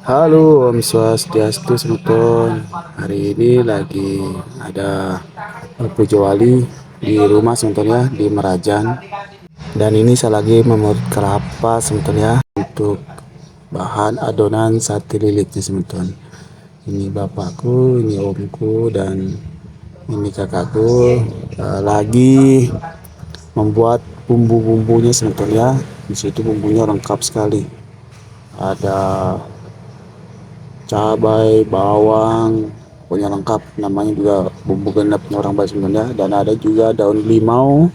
Halo Om Swastiastu Semeton. Hari ini lagi ada pujo wali di rumah Semeton ya, di Merajan. Dan ini saya lagi memot kelapa Semeton ya, untuk bahan adonan sate lilitnya Semeton. Ini bapakku, ini omku, dan ini kakakku lagi membuat bumbu-bumbunya Semeton ya. Di situ bumbunya lengkap sekali. Ada cabai, bawang, pokoknya lengkap. Namanya juga bumbu genepnya orang Bali sebenarnya. Dan ada juga daun limau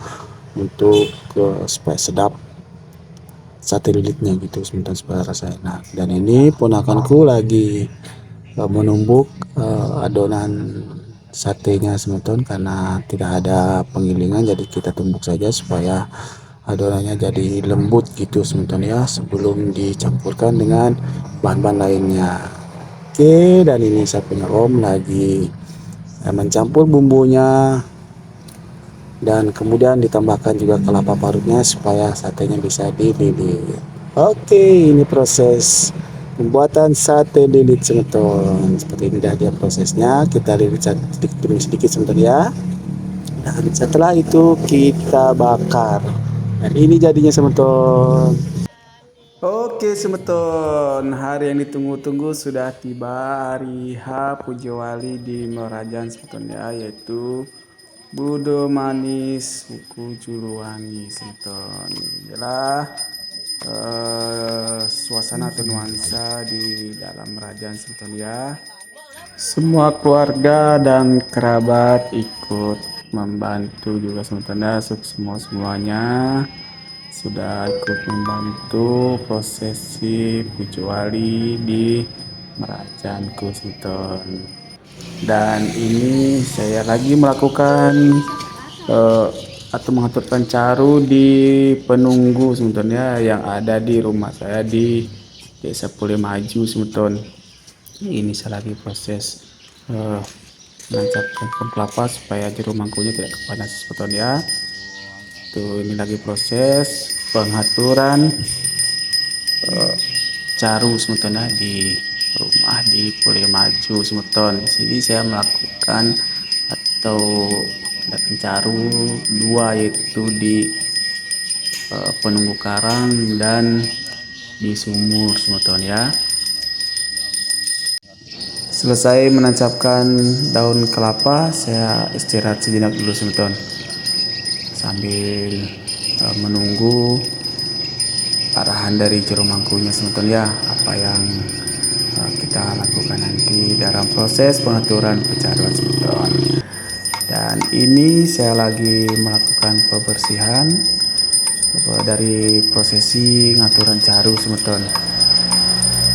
untuk supaya sedap sate lilitnya gitu, sebentar supaya rasa enak. Dan ini ponakanku lagi menumbuk adonan satenya semeton, karena tidak ada penggilingan jadi kita tumbuk saja supaya adonannya jadi lembut gitu semeton ya, sebelum dicampurkan dengan bahan-bahan lainnya. Oke, dan ini saya punya om lagi mencampur bumbunya, dan kemudian ditambahkan juga kelapa parutnya supaya satenya bisa dililit. Oke, ini proses pembuatan sate lilit semeton. Seperti ini dah dia prosesnya. Kita lilit sedikit demi sedikit sebentar ya. Dan setelah itu kita bakar. Dan ini jadinya semeton. Oke semeton, hari yang ditunggu-tunggu sudah tiba, hari H Pujo Wali di Merajan semeton ya, yaitu Budo Manis Suku Juluwangi semeton. Inilah suasana atau nuansa di dalam Merajan semeton ya. Semua keluarga dan kerabat ikut membantu juga semeton ya, semuanya sudah ikut membantu prosesi pujo wali di Merajan Kusiton. Dan ini saya lagi melakukan atau mengaturkan caru di penunggu sebetulnya yang ada di rumah saya di Desa Pule Maju sebetulnya. Ini saya lagi proses menancapkan pohon kelapa supaya jeruk mangkunya tidak kepanasan sebetulnya ya. Tuh, ini lagi proses pengaturan caru sebetulnya di rumah di Pule Maju semeton. Di sini saya melakukan atau melakukan caru dua, yaitu di penunggu karang dan di sumur semeton ya. Selesai menancapkan daun kelapa, saya istirahat sejenak dulu semeton sambil menunggu arahan dari jero mangkunya semeton ya, apa yang kita lakukan nanti dalam proses pengaturan pecaruan semeton. Dan ini saya lagi melakukan pembersihan dari prosesi ngaturan caru semeton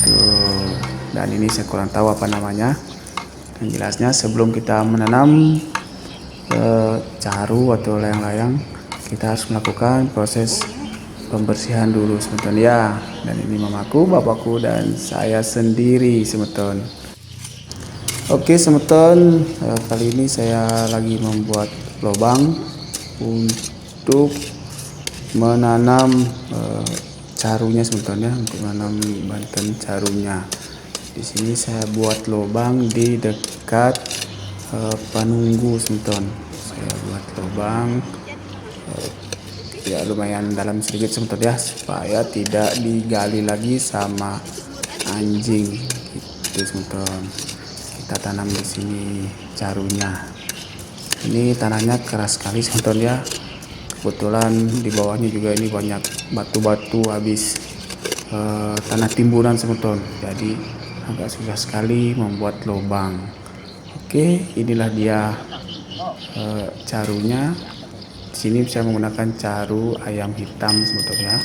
tuh. Dan ini saya kurang tahu apa namanya, yang jelasnya sebelum kita menanam caru atau layang-layang, kita harus melakukan proses pembersihan dulu semeton ya. Dan ini mamaku, bapakku, dan saya sendiri semeton. Oke semeton, kali ini saya lagi membuat lubang untuk menanam carunya semeton ya, untuk menanam banten carunya. Di sini saya buat lubang di dekat penunggu semeton. Saya buat lubang ya lumayan dalam sedikit semeton ya, supaya tidak digali lagi sama anjing gitu semeton. Kita tanam di sini carunya. Ini tanahnya keras sekali semeton ya. Kebetulan di bawahnya juga ini banyak batu-batu habis tanah timbunan semeton. Jadi agak susah sekali membuat lubang. Oke, inilah dia carunya. Di sini saya menggunakan caru ayam hitam sebetulnya.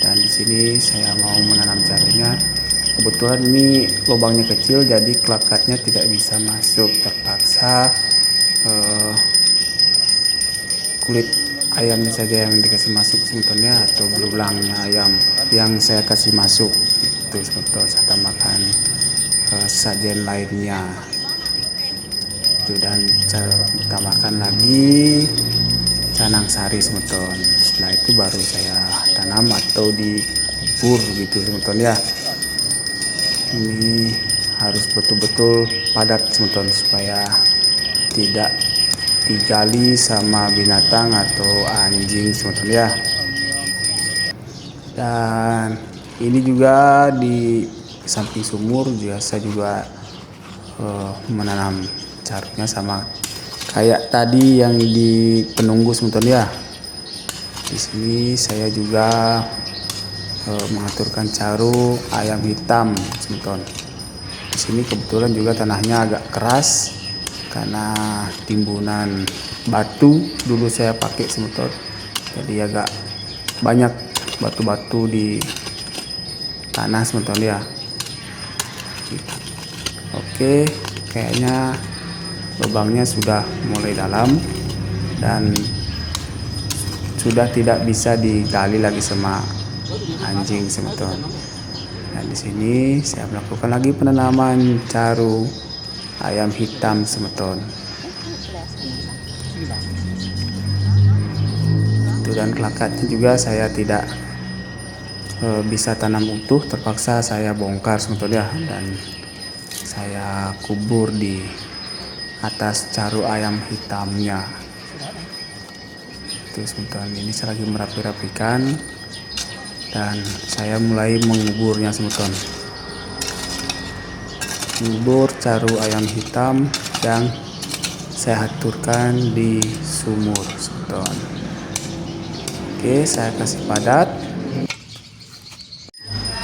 Dan di sini saya mau menanam carunya. Kebetulan ini lubangnya kecil, jadi kelakatnya tidak bisa masuk. Terpaksa kulit ayamnya saja yang dikasih masuk sebetulnya, atau belulangnya ayam yang saya kasih masuk itu sebetulnya. Saya tambahkan sajian lainnya itu, dan saya tambahkan lagi canang sari semeton. Setelah itu baru saya tanam atau dikubur gitu semeton ya. Ini harus betul-betul padat teman-teman supaya tidak digali sama binatang atau anjing teman-teman ya. Dan ini juga di samping sumur juga saya juga menanam caruknya sama kayak tadi yang di penunggu teman-teman ya. Di sini saya juga mengaturkan caruk ayam hitam teman-teman. Di sini kebetulan juga tanahnya agak keras karena timbunan batu dulu saya pakai teman-teman. Jadi agak banyak batu-batu di tanah teman-teman ya. Oke, kayaknya lubangnya sudah mulai dalam dan sudah tidak bisa digali lagi sama anjing teman-teman. Dan di sini saya melakukan lagi penanaman caru ayam hitam teman-teman. Itu dan kelakatnya juga saya tidak bisa tanam utuh, terpaksa saya bongkar teman-teman ya, dan saya kubur di atas caru ayam hitamnya. Itu teman-teman, ini saya lagi merapi-rapikan dan saya mulai menguburnya teman-teman. Mengubur caru ayam hitam yang saya aturkan di sumur teman-teman. Oke, saya kasih padat.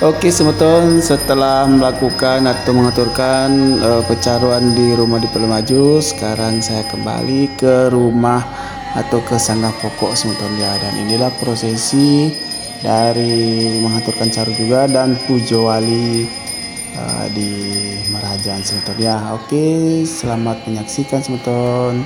Oke teman-teman, setelah melakukan atau mengaturkan pecaruan di rumah di Pelumaju, sekarang saya kembali ke rumah atau ke sanggah pokok teman-teman ya. Dan inilah prosesi dari mengaturkan caru juga dan pujo wali di Merajan teman-teman ya. Oke, selamat menyaksikan teman-teman.